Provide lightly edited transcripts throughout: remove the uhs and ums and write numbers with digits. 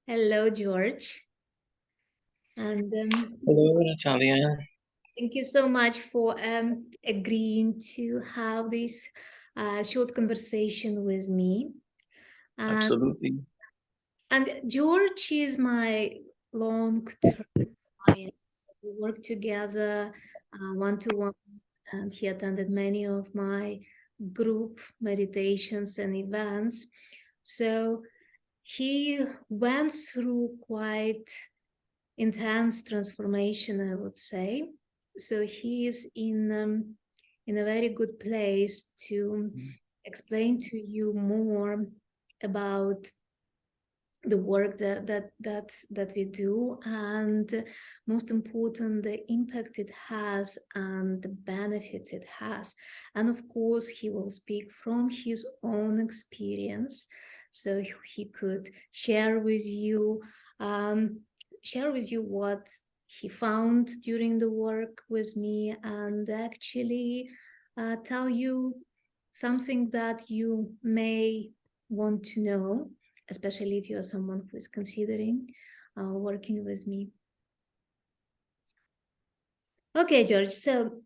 Hello, George. And Hello, Nataliya. thank you so much for agreeing to have this short conversation with me. And, Absolutely. and George is my long-term client. We work together one-to-one, and he attended many of my group meditations and events. So he went through quite intense transformation, I would say. So he is in a very good place to explain to you more about the work that we do, and most important, the impact it has and the benefits it has. And of course, he will speak from his own experience, so he could share with you um, what he found during the work with me, and actually tell you something that you may want to know, especially if you are someone who is considering working with me. Okay, George, so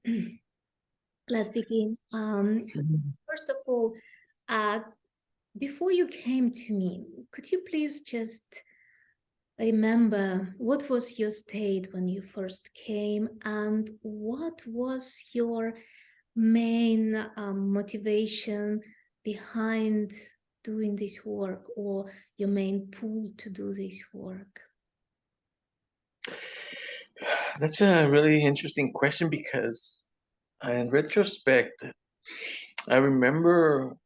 let's begin. First of all, uh, before you came to me, could you please just remember what was your state when you first came, and what was your main motivation behind doing this work, or your main pull to do this work? That's a really interesting question because in retrospect, I remember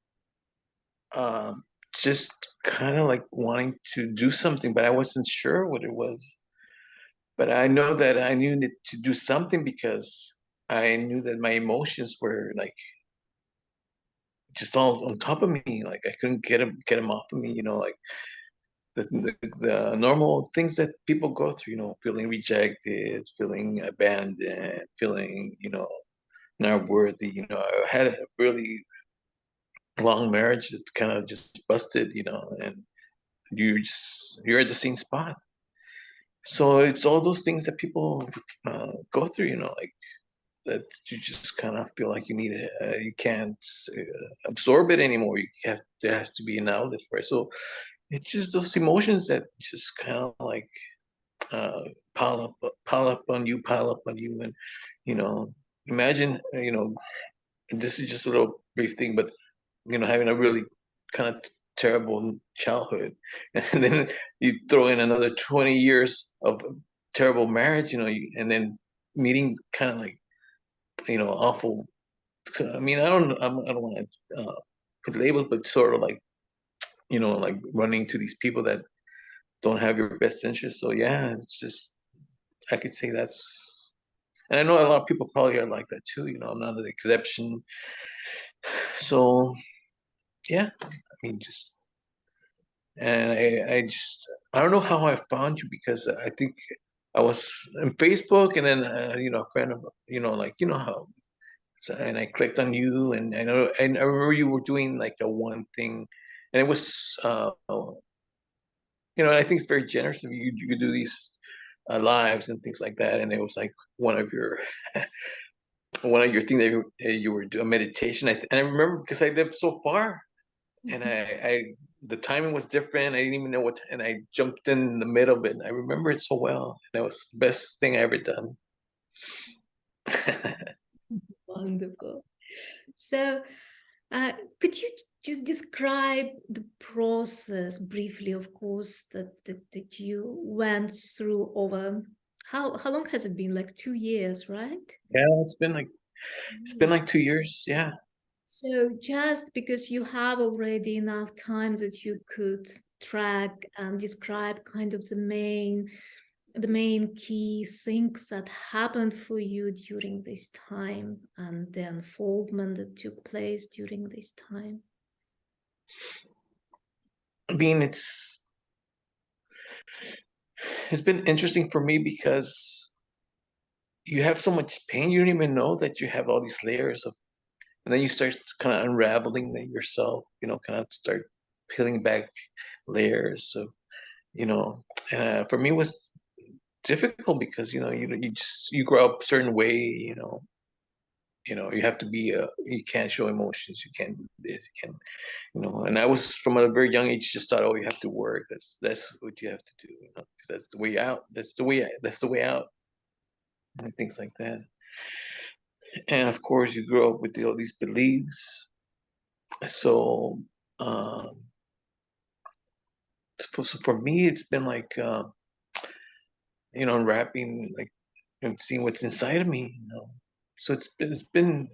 just kind of like wanting to do something, but I wasn't sure what it was. But I know that I knew to do something because I knew that my emotions were like just all on top of me. Like I couldn't get them off of me, like the normal things that people go through, feeling rejected, feeling abandoned, feeling, not worthy. I had a really long marriage that kind of just busted, and you're at the same spot. So it's all those things that people go through, like that you just kind of feel like you can't absorb it anymore. There has to be an outlet for it. So it's just those emotions that just kind of like uh, pile up on you, and you know, imagine, this is just a little brief thing, but having a really kind of terrible childhood, and then you throw in another 20 years of terrible marriage, and then meeting kind of like, awful. I mean, I don't want to put labels, but sort of like, like running to these people that don't have your best interest. So yeah, it's just I could say that's, and I know a lot of people probably are like that too. I'm not an exception. So yeah, I mean, just and I don't know how I found you, because I think I was on Facebook, and then a friend of, like, how, and I clicked on you, and I remember you were doing like a one thing, and it was I think it's very generous of you. You do these lives and things like that, and it was like one of your one of your things that you were doing meditation. And I remember because I lived so far, and the timing was different. I didn't even know what, and I jumped in the middle of it. And I remember it so well. And it was the best thing I ever done. Wonderful. So, could you just describe the process briefly, of course, that you went through over how long has it been? Like 2 years, right? Yeah, it's been like 2 years. Yeah. So just because you have already enough time that you could track and describe kind of the main key things that happened for you during this time, and the unfoldment that took place during this time. I mean, it's been interesting for me because you have so much pain, you don't even know that you have all these layers of, and then you start kind of unraveling yourself, kind of start peeling back layers of For me it was difficult because you grow up a certain way. You have to be you can't show emotions, you can't do this, you can't, and I was from a very young age just thought, oh, you have to work, that's what you have to do, 'cause that's the way out, that's the way out, and things like that. And of course you grow up with all these beliefs. So um so for me it's been like unwrapping, like, and seeing what's inside of me. So it's been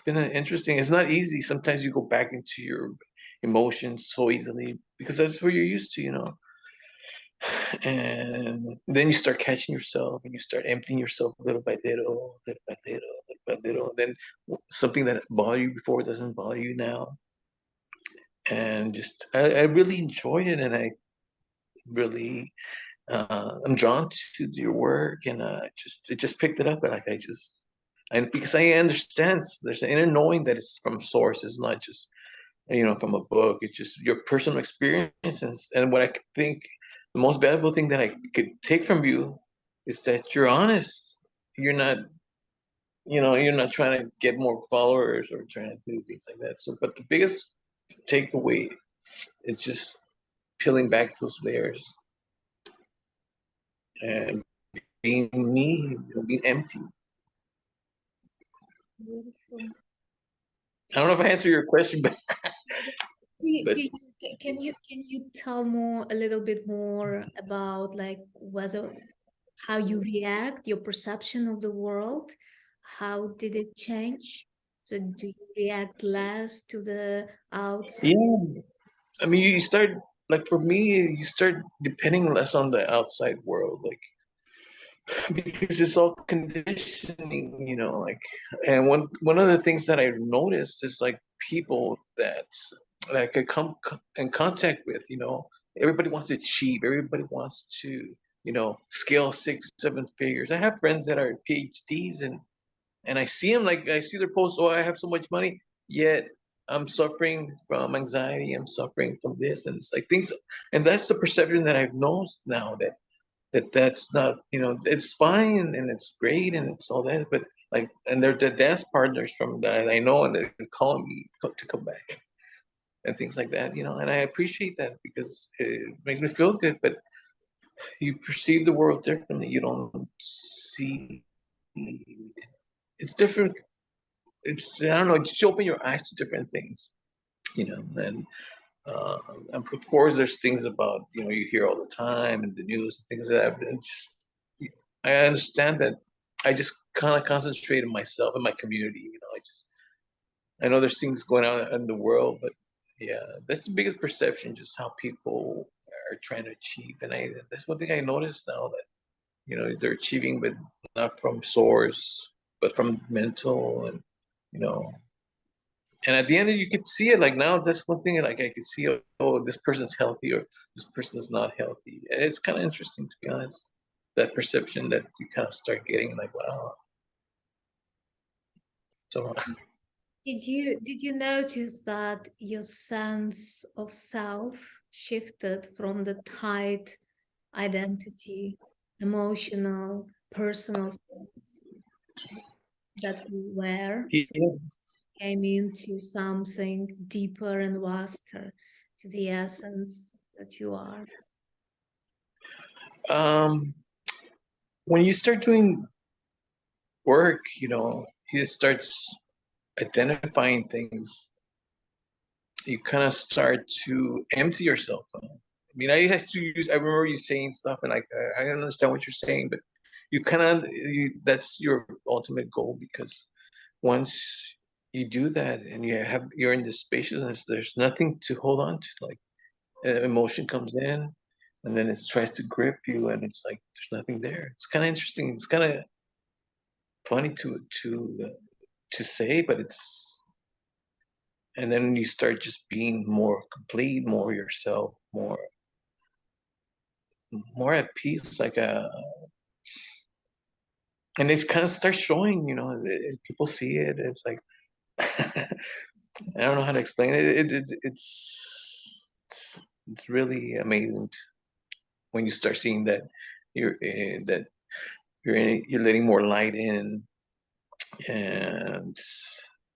an interesting. It's not easy. Sometimes you go back into your emotions so easily because that's what you're used to. And then you start catching yourself and you start emptying yourself little by little, little by little, little by little. And then something that bothered you before doesn't bother you now. And just I really enjoyed it, and I really I'm drawn to your work, and it just picked it up, and like and because I understand there's an inner knowing that it's from source. It's not just from a book. It's just your personal experiences. And what I think the most valuable thing that I could take from you is that you're honest. You're not trying to get more followers or trying to do things like that. So, but the biggest takeaway is just peeling back those layers and being me, being empty. Beautiful. I don't know if I answered your question, but but Can you tell more a little bit more about like whether how you react, your perception of the world, how did it change? So do you react less to the outside? yeah, I mean, you start, like, for me, you start depending less on the outside world, like, because it's all conditioning, like, and one of the things that I've noticed is like people that I could come in contact with, everybody wants to achieve, everybody wants to, scale 6, 7 figures. I have friends that are PhDs, and I see them, like, I see their posts, oh, I have so much money, yet I'm suffering from anxiety, I'm suffering from this, and it's like things, and that's the perception that I've noticed now, that's not, it's fine and it's great and it's all that, but like, and they're the dance partners from that I know, and they're calling me to come back and things like that, and I appreciate that because it makes me feel good, but you perceive the world differently. You don't see, it's different. I don't know, just open your eyes to different things, and uh, of course there's things about, you hear all the time in the news and things like that, but I understand that. I just kind of concentrate on myself and my community. I know there's things going on in the world, but yeah, that's the biggest perception, just how people are trying to achieve. And that's one thing I noticed now, that they're achieving, but not from source, but from mental, and you know and at the end you could see it, like, now that's one thing, like, I could see, oh, this person's healthy or this person's not healthy, and it's kind of interesting, to be honest, that perception that you kind of start getting, like, wow. So Did you notice that your sense of self shifted from the tight identity, emotional, personal self that you were, yeah. came into something deeper and vaster, to the essence that you are? um when you start doing work, it starts identifying things. You kind of start to empty yourself. I mean, I remember you saying stuff, and I don't understand what you're saying, but that's your ultimate goal, because once you do that and you're in this spaciousness, there's nothing to hold on to. Like, emotion comes in, and then it tries to grip you, and it's like there's nothing there. It's kind of interesting. It's kind of funny to say, but it's and then you start just being more complete, more yourself, more at peace, like and it kind of starts showing, people see it. It's like I don't know how to explain it. It's really amazing. when you start seeing that you're you're letting more light in, and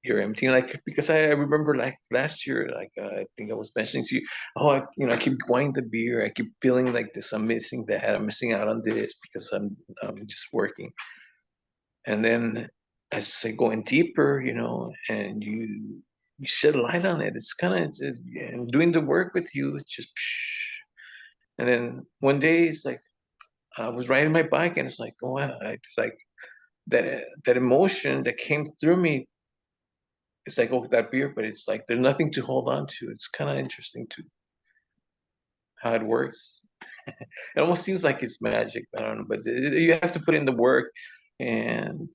you're emptying. Like, because I remember like last year, like I think I was mentioning to you, oh, I keep wanting the beer. I keep feeling like this. I'm missing that. I'm missing out on this because I'm just working. And then as I say, going deeper, and you shed light on it. It's kind of, and doing the work with you. It's just, and then one day it's like I was riding my bike, and it's like, oh wow, it's like that emotion that came through me. It's like, oh, that beer, but it's like there's nothing to hold on to. It's kind of interesting to how it works. It almost seems like it's magic. I don't know, but you have to put in the work, and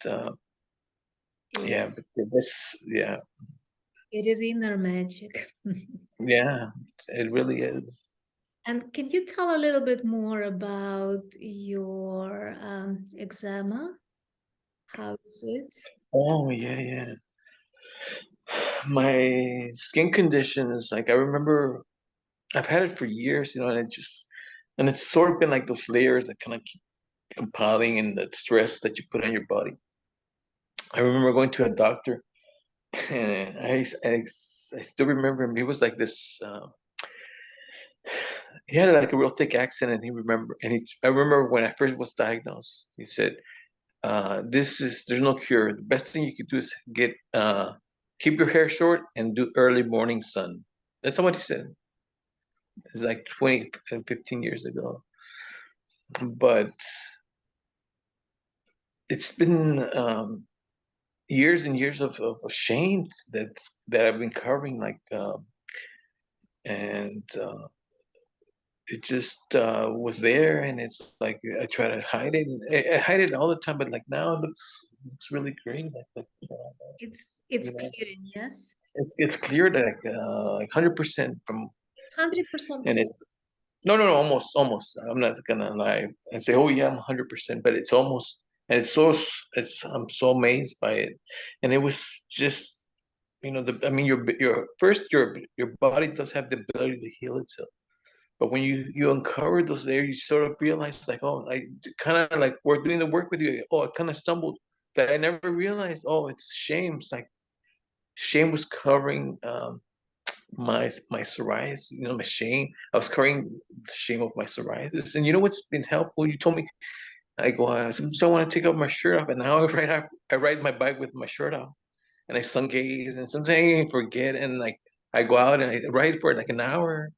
It, yeah, but this, yeah, it is inner magic. yeah, it really is. And can you tell a little bit more about your eczema? How is it? Oh yeah, yeah. My skin condition is like, I remember I've had it for years, and it's sort of been like those layers that kind of keep compiling, and the stress that you put on your body. I remember going to a doctor, and I still remember him. He was like this. He had like a real thick accent, and I remember when I first was diagnosed. He said, there's no cure. The best thing you could do is keep your hair short and do early morning sun." That's what he said. It's like 20 and 15 years ago. But it's been years and years of shame that I've been covering, and it just was there, and it's like I try to hide it. I hide it all the time, but like now it looks really great. It's You know, clearing, yes. it's clear that like 100% from, It's 100% and clear. it no, almost. I'm not gonna lie and say, oh yeah, I'm 100%, but it's almost, and it's I'm so amazed by it, and it was just, I mean, your body does have the ability to heal itself. But when you uncover those layers, you sort of realize like, oh, I kind of like we're doing the work with you. Oh, I kind of stumbled that I never realized. Oh, it's shame. It's like shame was covering my psoriasis. My shame. I was covering the shame of my psoriasis. And you know what's been helpful? You told me, I go, sometimes I want to take off my shirt off, and now I ride my bike with my shirt off, and I sun gaze, and sometimes I forget, and like I go out and I ride for like an hour,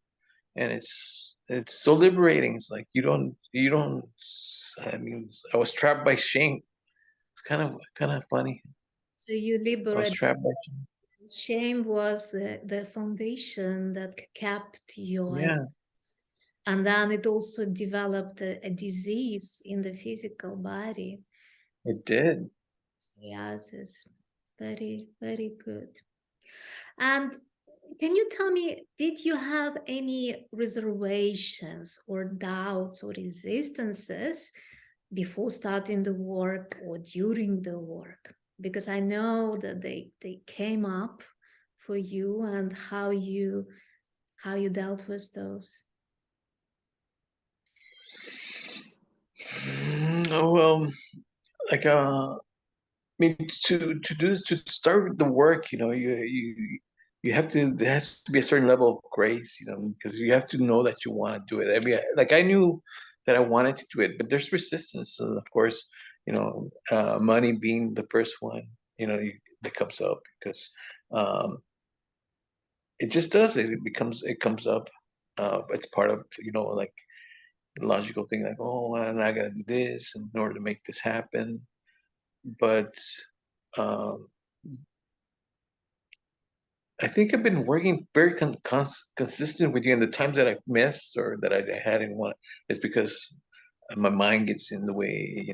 and it's so liberating. It's like you don't. I mean, I was trapped by shame. It's kind of funny. So you I was liberate. trapped by shame. Shame was the foundation that kept you. Yeah, And then it also developed a disease in the physical body. it did. Psoriasis. Very, very good. And can you tell me, did you have any reservations or doubts or resistances before starting the work or during the work? Because I know that they came up for you, and how you dealt with those. Oh well, like I mean, to do this, to start the work, you have to. There has to be a certain level of grace, because you have to know that you want to do it. I mean, like I knew that I wanted to do it, but there's resistance, and of course, money being the first one, that comes up because um, it just does it. It comes up. It's part of like the logical thing, like, oh, and I gotta do this in order to make this happen, but. Um, I think I've been working very consistent with you, and the times that I've missed or that I hadn't want is because my mind gets in the way,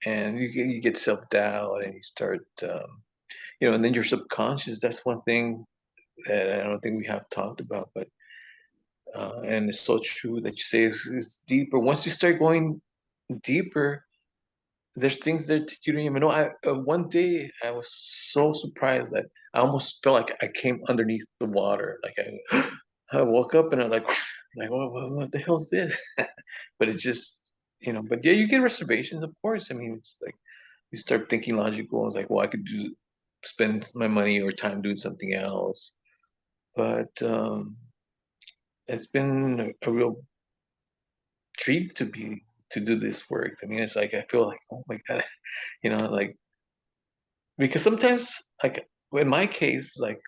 and you get self-doubt, and you start, and then your subconscious. That's one thing that I don't think we have talked about, but and it's so true that you say it's deeper. Once you start going deeper, there's things that you don't even know. One day I was so surprised that I almost felt like I came underneath the water, like I woke up and I'm like, what the hell's this? But it's just, but yeah, you get reservations, of course. I mean, it's like you start thinking logical. It's like, well, I could spend my money or time doing something else. But it's been a real treat to do this work. I mean, it's like I feel like, oh my God, like because sometimes, like in my case, like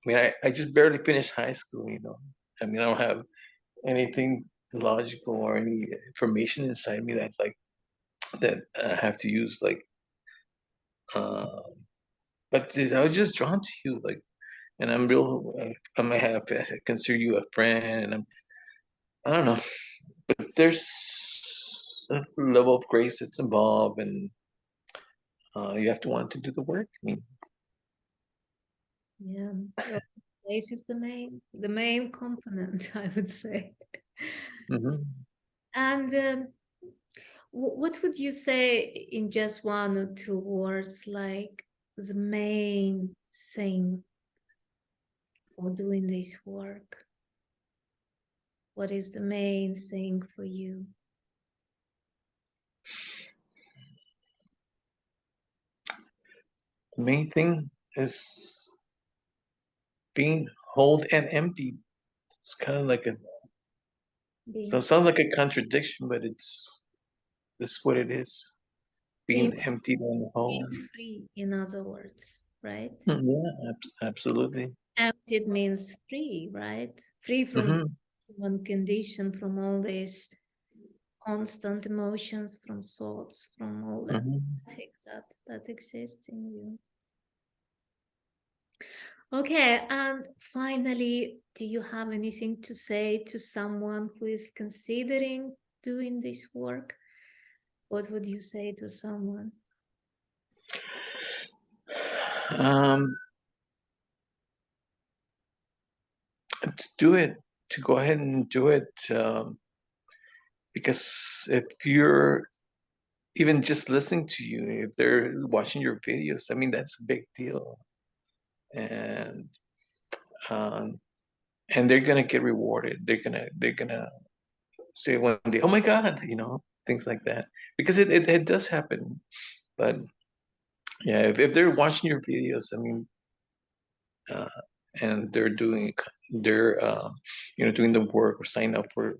I mean, I just barely finished high school. I mean, I don't have anything logical or any information inside me that's like that I have to use like uh but I was just drawn to you, like, and I'm real I might have I consider you a friend, and I don't know, but there's a level of grace that's involved, and you have to want to do the work. I mean, Yeah, well, place is the main component, I would say. mhm. And what would you say in just one or two words, like the main thing for doing this work? What is the main thing for you? The main thing is being whole and empty. It's kind of like so it Being sounds like a contradiction, but that's what it is. being Being emptied and being whole. free, in other words, right? Yeah, absolutely. Empty means free, right? Free from the Hmm. human condition, from all these constant emotions, from thoughts, from all the Hmm. traffic that exists in you. Okay, and finally, do you have anything to say to someone who is considering doing this work? What would you say to someone? Um, to do it, to go ahead and do it, because if you're even just listening to you, if they're watching your videos, I mean, that's a big deal, and um, and they're gonna get rewarded. They're gonna say one day, "Oh my God," things like that, because it does happen. But yeah, if they're watching your videos, I mean, uh, and they're doing the work or sign up for,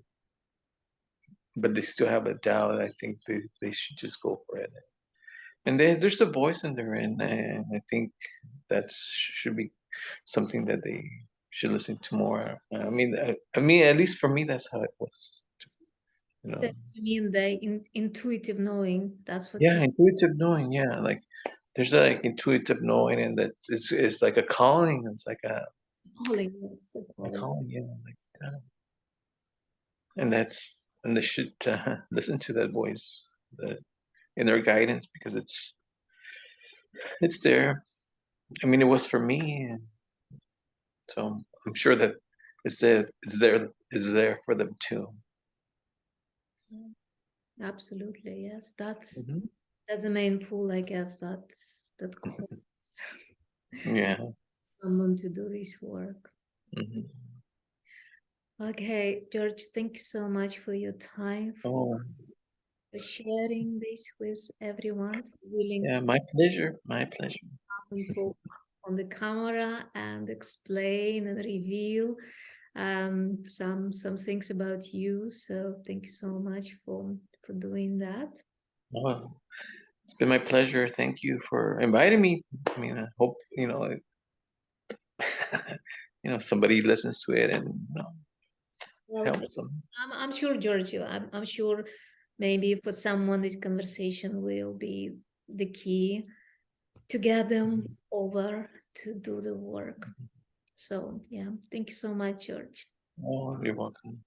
but they still have a doubt, I think they should just go for it. And there's a voice in their end, and I think that should be something that they should listen to more. I mean, at least for me, that's how it was. You know, That you mean the intuitive knowing? That's what yeah, you intuitive knowing. Yeah, like there's a like intuitive knowing, and that it's like a calling. It's like calling us, a calling. calling. Yeah, like and they should listen to that voice, the inner guidance, because it's there. I mean, it was for me, and so I'm sure that it's there for them too. Yeah, absolutely, yes. That's Hmm. that's the main pull, I guess. That calls Yeah. someone to do this work. Hmm. Okay, George, thank you so much for your time, Oh, for sharing this with everyone, for willing yeah, to my pleasure. My pleasure. come and talk on the camera and explain and reveal some things about you. So thank you so much for doing that. Oh, it's been my pleasure. Thank you for inviting me. I mean, I hope somebody listens to it and Well, helps them. I'm sure, Giorgio, I'm sure maybe for someone this conversation will be the key to get them over to do the work. So yeah, thank you so much, George. Oh, you're welcome.